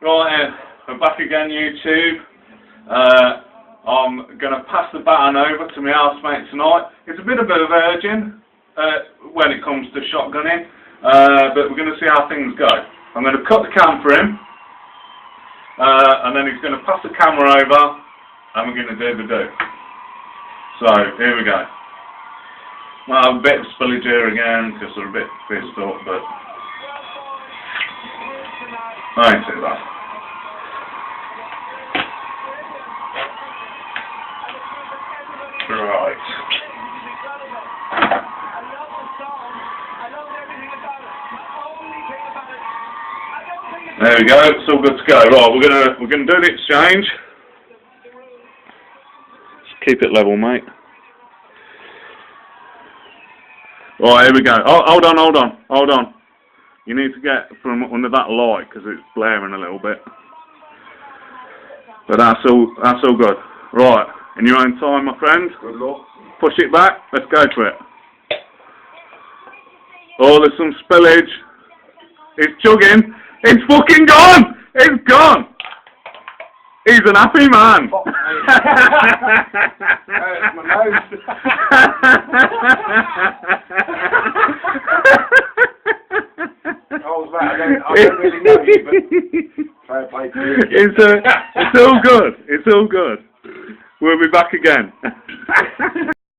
Right, we're back again, YouTube. I'm going to pass the baton over to my housemate tonight. It's a bit of a virgin when it comes to shotgunning, but we're going to see how things go. I'm going to cut the cam for him, and then he's going to pass the camera over, and we're going to do the do. So, here we go. Well, a bit of spillage here again, because we're a bit pissed off, but I ain't too bad. Right. There we go, it's all good to go. Right, we're gonna do the exchange. Just keep it level, mate. Right, here we go. Oh, hold on. You need to get from under that light because it's blaring a little bit. But that's all good. Right, in your own time, my friend. Good luck. Push it back. Let's go for it. Oh, there's some spillage. It's chugging. It's fucking gone. It's gone. He's an happy man. Fuck me. Hurts my nose. I don't really know you, but fair play to you. It's all good. It's all good. We'll be back again.